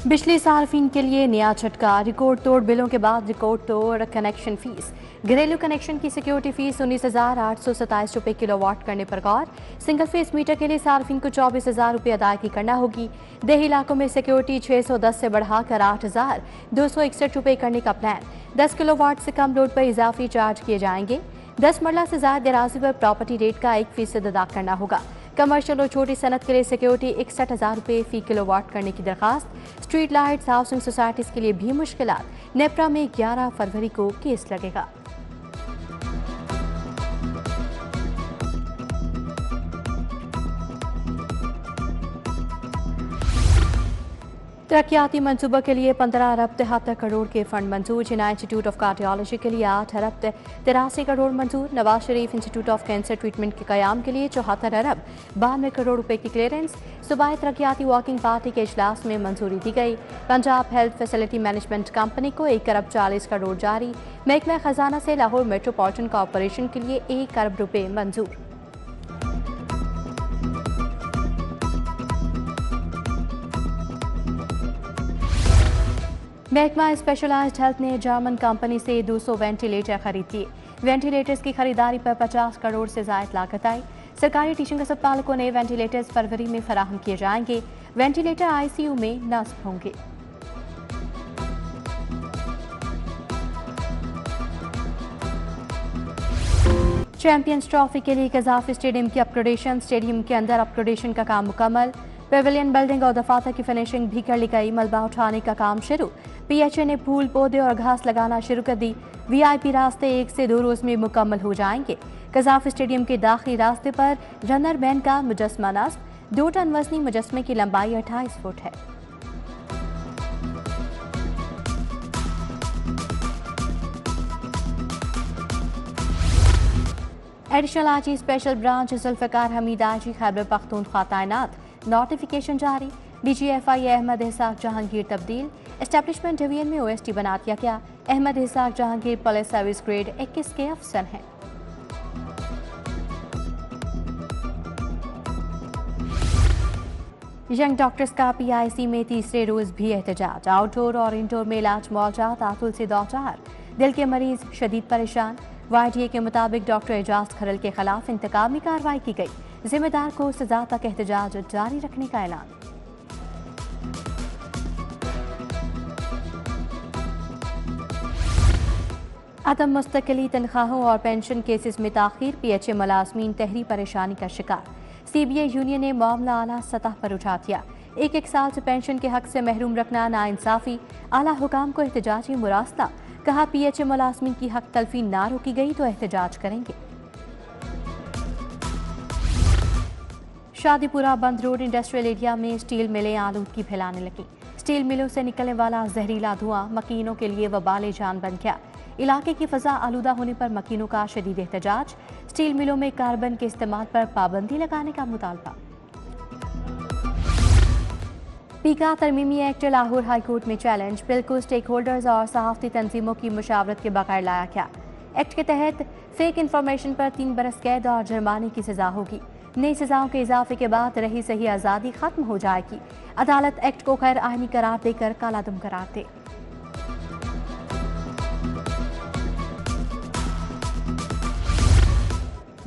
बिजली सार्फिन के लिए नया झटका। रिकॉर्ड तोड़ बिलों के बाद रिकॉर्ड तोड़ कनेक्शन फीस। घरेलू कनेक्शन की सिक्योरिटी फीस 19,827 रुपये किलोवाट करने पर गौर। सिंगल फेस मीटर के लिए सार्फिन को 24,000 रुपये अदायगी करना होगी। देही इलाकों में सिक्योरिटी 610 से बढ़ाकर 8,261 रुपये करने का प्लान। 10 किलोवाट से कम लोड पर इजाफी चार्ज किए जाएंगे। 10 मरला से ज्यादा दराजी पर प्रॉपर्टी रेट का 1% अदा करना होगा। कमर्शियल और छोटी सनत के लिए सिक्योरिटी 61,000 रुपये फी किलोवाट करने की दरखास्त। स्ट्रीट लाइट्स हाउसिंग सोसाइटीज के लिए भी मुश्किलात। नेपरा में 11 फरवरी को केस लगेगा। तरक्याती मनसूबों के लिए 15 अरब 73 करोड़ के फंड मंजूर। जिना इंस्टीट्यूट ऑफ कार्डियोलॉजी के लिए 8 अरब 83 करोड़ मंजूर। Nawaz Sharif institute of cancer treatment के कयाम के लिए 74 अरब 92 करोड़ रुपए की क्लियरेंस। सूबाई तरक्याती वर्किंग पार्टी के इजलास में मंजूरी दी गई। Punjab health facility management company को 1 अरब 40 करोड़ जारी। महकमा खजाना से लाहौर मेट्रोपॉलिटन कॉरपोरेशन के लिए 1 अरब रुपए मंजूर। महकमा स्पेशलाइज्ड हेल्थ ने जर्मन कंपनी से 200 वेंटिलेटर खरीद लिए। वेंटिलेटर्स की खरीदारी पर 50 करोड़ से ज्यादा लागत आई। सरकारी टीचिंग अस्पतालों को नए वेंटिलेटर्स फरवरी में फराहम किए जाएंगे। वेंटिलेटर आईसीयू में नस्ब होंगे। चैंपियंस ट्रॉफी के लिए कजाफी स्टेडियम की अपग्रेडेशन। स्टेडियम के अंदर अपग्रेडेशन का काम मुकम्मल। पेविलियन बिल्डिंग और दफातर की फिनिशिंग भी कर ली गई। मलबा उठाने का काम शुरू। पीएचए ने फूल पौधे और घास लगाना शुरू कर दी। वीआईपी रास्ते 1 से 2 रोज में मुकम्मल हो जाएंगे। कजाफी स्टेडियम के दाखिली रास्ते पर रनर मैन का मुजस्मा नस्ब। 2 टन वजनी मुजस्मे की लंबाई 28 फुट है। Additional IG special branch Zulfikar Hamid IG Khyber Pakhtunkhwa तैनात। नोटिफिकेशन जारी। डीजीएफआई अहमद इसाक जहांगीर तब्दील। एस्टेब्लिशमेंट डिवीजन में ओएसटी बना दिया गया। Ahmed Ishaq Jahangir police service grade 21 के अफसर हैं। यंग डॉक्टर्स का पीआईसी में तीसरे रोज भी एहतजाज। आउटडोर और इंडोर में इलाज मौजा तातुल से 2 चार। दिल के मरीज शदीद परेशान। वाईडीए के मुताबिक डॉक्टर एजाज खरल के खिलाफ इंतकामी कार्रवाई की गई। जिम्मेदार को सजा तक एहतजाज जारी रखने का ऐलान। अदम मुस्तकिली तनख्वाहों और पेंशन केसेस में ताखीर। पीएचए मुलाजमीन तहरी परेशानी का शिकार। सीबीए यूनियन ने मामला आला सतह पर उठा दिया। 1 साल से पेंशन के हक से महरूम रखना नाइंसाफी। आला हुकाम को एहतजाजी मुरासला। कहा पीएचए मुलाजमीन की हक तलफी ना रोकी गई तो एहतजाज करेंगे। शादीपुरा बंद रोड इंडस्ट्रियल एरिया में स्टील मिलें आलूदगी फैलाने लगी। स्टील मिलों से निकलने वाला जहरीला धुआं मकीनों के लिए वबाले जान बन गया। इलाके की फजा आलूदा होने पर मकीनों का शदीद एहतजाज। स्टील मिलों में कार्बन के इस्तेमाल पर पाबंदी लगाने का मुतालबा। पीका तरमीमी एक्ट लाहौर हाई कोर्ट में चैलेंज। बिल को स्टेक होल्डर्स और सहाफती तंजीमों की मुशावरत के बगैर लाया गया। एक्ट के तहत फेक इंफॉर्मेशन पर 3 बरस कैद और जुर्माने की सजा होगी। नई सजाओं के इजाफे के बाद रही सही आज़ादी खत्म हो जाएगी। अदालत एक्ट को गैर आईनी करार देकर कालादम करार दे।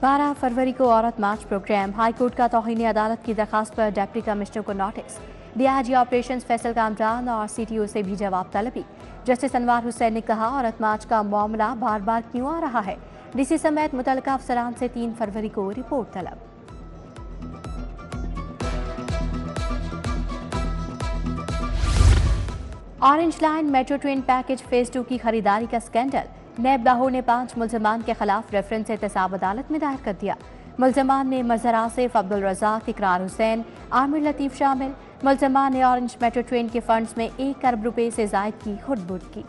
बारह फरवरी को औरत मार्च प्रोग्राम। हाईकोर्ट का तौहीन अदालत की दरखास्त पर डिप्टी कमिश्नर को notice. DIG operations Faisal Kamran और सीटीओ से भी जवाब तलबी। जस्टिस अनवार हुसैन ने कहा औरत मार्च का मामला बार बार क्यों आ रहा है। डीसी समेत मुतल्लिका अफसरान से 3 फरवरी को रिपोर्ट तलब। Orange line metro train package phase 2 की खरीदारी का स्कैंडल। नैब लाहौर ने 5 मुल्जमान के खिलाफ रेफरेंस एहतसाब अदालत में दायर कर दिया। मुल्जमान में मजहर आसिफ, अब्दुल रज़ाक, इकरार हुसैन, आमिर लतीफ शामिल। मुल्जमान ने ऑरेंज मेट्रो ट्रेन के फंड्स में 1 अरब रुपए से जायद की खुर्द-बुर्द की।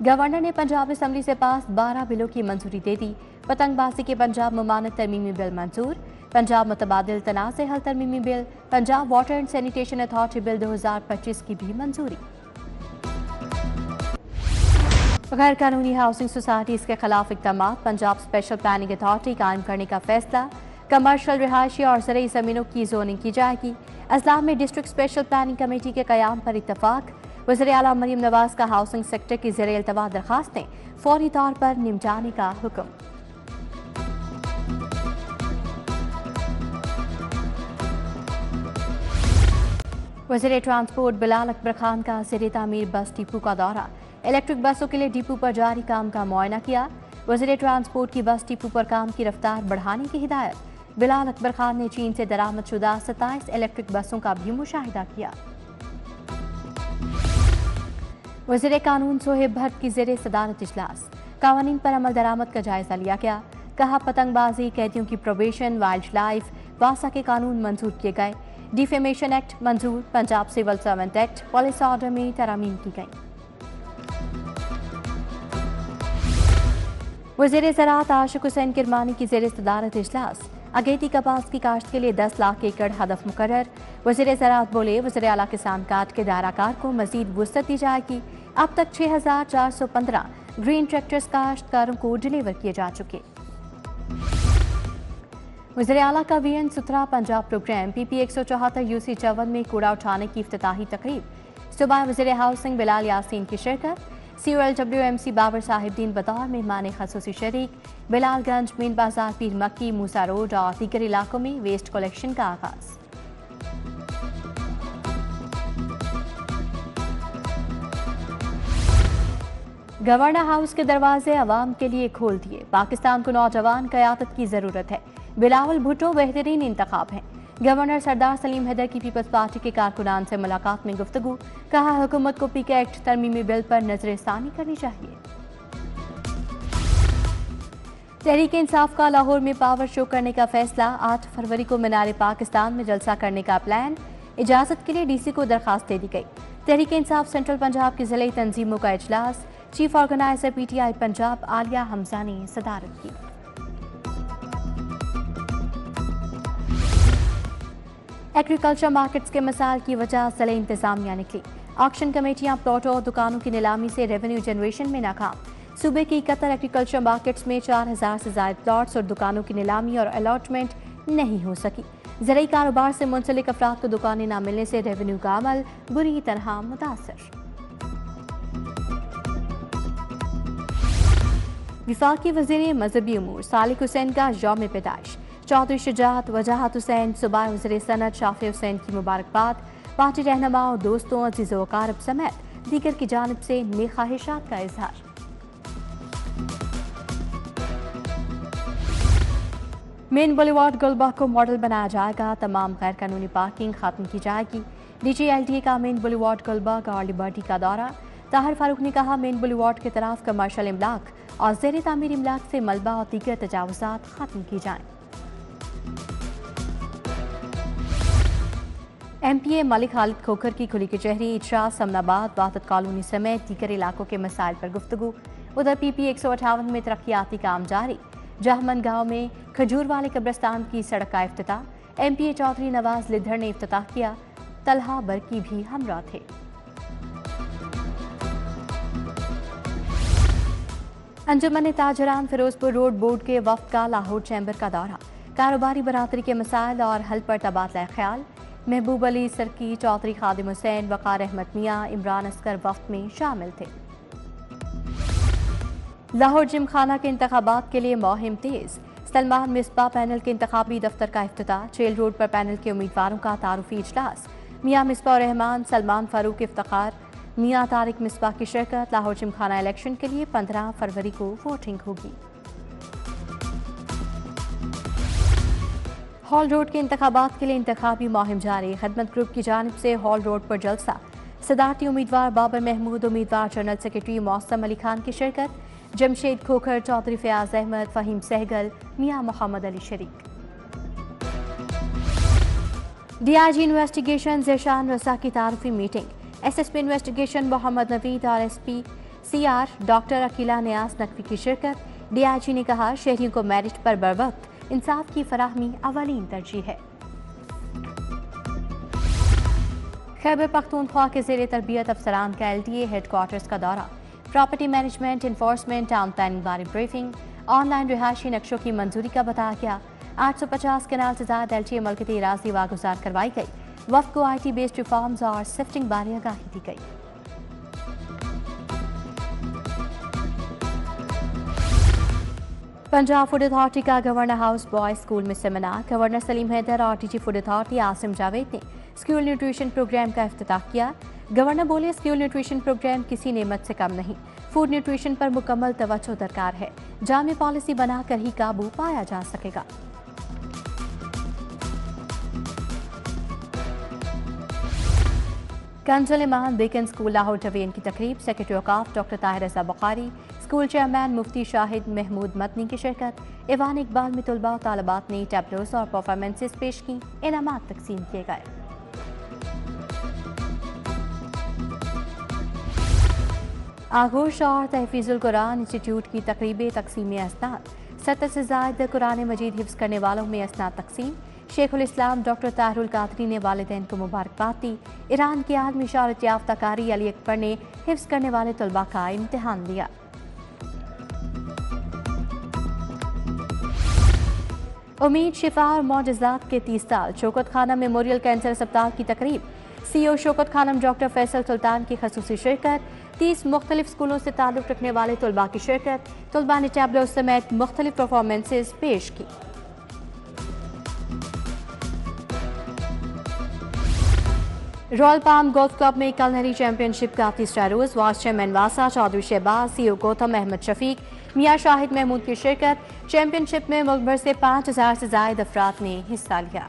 गवर्नर ने पंजाब असम्बली से पास 12 बिलों की मंजूरी दे दी। पतंगबाजी के पंजाब ममानत तरमीमी बिल मंजूर। पंजाब मुतबादिल तनाज़े हल तरमीमी bill. Punjab water and sanitation authority bill 2025 की भी मंजूरी। गैर कानूनी हाउसिंग सोसाइटीज के खिलाफ इक़दाम। पंजाब स्पेशल प्लानिंग अथॉरिटी कायम करने का फैसला। कमर्शियल रिहायशी और ज़रूरी ज़मीनों की जोनिंग की जाएगी। अजला में डिस्ट्रिक्ट स्पेशल प्लानिंग कमेटी के क़याम पर इत्तफाक। वज़ीर आला मरीम नवाज का हाउसिंग सेक्टर की ज़ेर इल्तवा दरखास्तें फौरी तौर पर निपटाने का हुक्म। वज़ीर ट्रांसपोर्ट बिलाल अकबर खान का ज़ेर तामीर बस डिपो का दौरा। इलेक्ट्रिक बसों के लिए डिपो पर जारी काम का मुआयना किया। वज़ीर ट्रांसपोर्ट की बस डिपो पर काम की रफ्तार बढ़ाने की हिदायत। बिलाल अकबर खान ने चीन से दरामद शुदा 27 इलेक्ट्रिक बसों का भी मुशाहिदा किया। वज़ीर कानून सोहेब भट्ट की ज़ेर सदारत इजलास। कानून पर अमल दरामद का जायजा लिया गया। कहा पतंगबाजी, कैदियों की प्रोबेशन, वाइल्ड लाइफ, वासा के कानून मंजूर किए गए। डिफेमेशन एक्ट मंजूर। Punjab civil servant act, police order में तरमीम की गई। वज़ीर ज़राअत आशिक हुसैन किरमानी की ज़ेर सदारत इजलास। अगेती कपास की काश्त के लिए 10 लाख एकड़ हदफ मुकर्रर। वज़ीर ज़राअत बोले, वज़ीर आला किसान कार्ड के दायराकार को मजीद वुसअत दी जाएगी। अब तक 6415 ग्रीन ट्रैक्टर्स काश्तकारों को डिलीवर किए जा चुके। वज़ीर आला का वीएन सुथरा पंजाब प्रोग्राम PP 174 UC 54 में कूड़ा उठाने की इफ्तिताही तकरीब। सुबह वज़ीर हाउसिंग बिलाल यासीन की शिरकत। COLWMC बाबर साहिबदीन बतौर मेहमान खसूसी शरीक। बिलालगंज, मीन बाजार, पीर मक्की, मूसा रोड और दीगर इलाकों में वेस्ट कलेक्शन का आगाज। गवर्नर हाउस के दरवाजे अवाम के लिए खोल दिए। पाकिस्तान को नौजवान क़यादत की जरूरत है। बिलावल भुट्टो बेहतरीन इंतखाब हैं। गवर्नर सरदार सलीम हैदर की पीपल्स पार्टी के कारकुनान से मुलाकात में गुफ्तगू। कहा, हुकूमत को PK एक्ट तरमीमी बिल पर नजरसानी करनी चाहिए। तहरीक इंसाफ का लाहौर में पावर शो करने का फैसला। 8 फरवरी को मीनार पाकिस्तान में जलसा करने का प्लान। इजाजत के लिए DC को दरखास्त दे दी गई। तहरीक इंसाफ सेंट्रल पंजाब की जिले तंजीमों का इजलास। Chief organiser PTI Punjab Alia Hamza ने सदारत की। एग्रीकल्चर मार्केट्स के मसाइल की वजह जिले इंतजामिया निकली। ऑक्शन कमेटियां प्लॉटों और दुकानों की नीलामी से रेवेन्यू जनरेशन में नाकाम। सूबे की 71 एग्रीकल्चर मार्केट्स में 4000 से ज्यादा प्लॉट्स और दुकानों की नीलामी और अलॉटमेंट नहीं हो सकी। ज़राई कारोबार से मुंसलिक अफराद को दुकानें न मिलने से रेवेन्यू का अमल बुरी तरह मुतासर। विफाकी वज़ीर मजहबी उमूर सालिक हुसैन का यौम पैदाइश। चौधरी शुजात वजाहत हुसैन, सूबाई वज़ीर सनत शाफी हुसैन की मुबारकबाद। पार्टी रहनुमाओं, दोस्तों, अजीज़ व अकारब समेत दीगर की जानिब से नेक ख्वाहिशात का इजहार। मेन बुलेवार्ड गुलबर्ग को मॉडल बनाया जाएगा। तमाम गैर कानूनी पार्किंग खत्म की जाएगी। DG LTA का मेन बुलेवार्ड गुलबर्ग और लिबर्टी का दौरा। ताहिर फारूक ने कहा, मेन बुलेवार्ड की तरफ कमर्शियल इमलाक और ज़ेर तामीर इमलाक से मलबा और दीगर तजावुज़ात खत्म की जाएं। MPA मलिक खालिद खोखर की खुली कचहरी। इजरा, समनाबाद, वादत कॉलोनी समेत दीगर इलाकों के मसाइल पर गुफ्तगू। उधर PP 158 में तरक्याती काम जारी। जहमन गांव में खजूर वाले कब्रिस्तान की सड़क का इफ्तिताह। MPA चौधरी नवाज लिद्धर ने इफ्तिताह किया। तलहा बरकी भी हमरा थे। अंजुमन ताजरान फिरोजपुर रोड बोर्ड के वफ्द का लाहौर चैम्बर का दौरा। कारोबारी बरादरी के मसाइल और हल पर तबादला ख्याल। महबूब अली सरकी, चौधरी खादिम हुसैन, वकार अहमद मियाँ, इमरान असगर वफ्द में शामिल थे। लाहौर जिमखाना के इंतखाबात के लिए मुहिम तेज। सलमान मिसबा पैनल के इंतखाबी दफ्तर का इफ्तिताह। चेल रोड पर पैनल के उम्मीदवारों का तारुफी इजलास। मियाँ मिसबा रहमान, सलमान फारूक इफ्तिखार, मियाँ तारिक मिसबा की शिरकत। लाहौर जिमखाना इलेक्शन के लिए 15 फरवरी को वोटिंग होगी। हॉल रोड के इंतखाबात के लिए इंतखाबी मुहिम जारी। खदमत ग्रुप की जानिब से हॉल रोड पर जलसा। सदारती उम्मीदवार बाबर महमूद, उम्मीदवार जनरल सेक्रेटरी मौसम अली खान की शिरकत। जमशेद खोखर, चौधरी फयाज अहमद, फहीम सहगल, मियाँ मोहम्मद अली शरीक। DIG इन्वेस्टिगेशन ज़ेशान रसा की तारुफी meeting. SSP investigation Mohammad Naveed और SP CR doctor Aqeela Niaz Naqvi की शिरकत। DIG ने कहा, शहरियों को मेरिट पर बरवक्त इंसाफ की फराहमी अवलीन तरजीह है। खैबर पख्तूनख्वा के ज़ेर तरबियत अफसरान का LTA हेडक्वार्टर्स का दौरा। Property management, enforcement, town planning बारे ब्रीफिंग। ऑनलाइन रिहायशी नक्शों की मंजूरी का बताया गया। 850 कनाल से ज्यादा एलटी मलकत राजी वागुजार करवाई गई। वफ्द को IT बेस्ड रिफॉर्म्स और शिफ्टिंग बारे आगाही दी गई। पंजाब फूड अथॉरिटी का गवर्नर हाउस बॉयज स्कूल में सेमिनार। गवर्नर सलीम हैदर और DG food authority Asim Javed ने स्कूल न्यूट्रिशन प्रोग्राम का इफ्तिताह किया। गवर्नर बोले, स्कूल न्यूट्रिशन प्रोग्राम किसी नेमत से कम नहीं। फूड न्यूट्रिशन पर मुकम्मल तवज्जो दरकार है। जामी पॉलिसी बनाकर ही काबू पाया जा सकेगा। कंजुल इमान बेकन स्कूल लाहौर टवीन की तकरीब। सेक्रेटरी औकाफ डॉक्टर ताहिर रज़ा बुखारी, स्कूल चेयरमैन मुफ्ती शाहिद महमूद मदनी की शिरकत। ईवान इकबाल में तलबा और तालिबात ने टैबलोज और परफॉर्मेंसेस पेश की। इनामात तकसीम किए गए। आगोश और तहफीजुल कुरान इंस्टीट्यूट की तकरीब तकसीम असनाद। 70 से ज़ायद कुरान मजीद हिफ्ज़ करने वालों में असनाद तकसीम। शेखुल इस्लाम डॉक्टर ताहिरुल कादरी ने वालिदैन को मुबारकबाद दी। ईरान की आदमी शौहरत याफ्ता कारी अली अकबर ने हिफ्ज़ करने वाले तलबा का इम्तिहान दिया। उम्मीद, शिफा और मौजज़ात के 30 साल। शौकत खानम मेमोरियल कैंसर अस्पताल की तकरीब। CEO शौकत खानम डॉक्टर फैसल सुल्तान की खसूसी शिरकत। 30 मुख्तलिफ स्कूलों से ताल्लुक़ रखने वाले तलबा की शिरकत। तलबा ने टैबलो समेत मुख्तलिफ परफॉर्मेंसेस पेश की। रॉयल पाम गोल्फ क्लब में कलनरी चैंपियनशिप का तीसरा रोज। वाइस चेयरमैन वासा चौधरी शहबाज, CEO गौतम अहमद शफीक, मियाँ शाहिद महमूद की शिरकत। चैंपियनशिप में मुल्क भर से 5000 से ज्यादा अफराद ने हिस्सा लिया।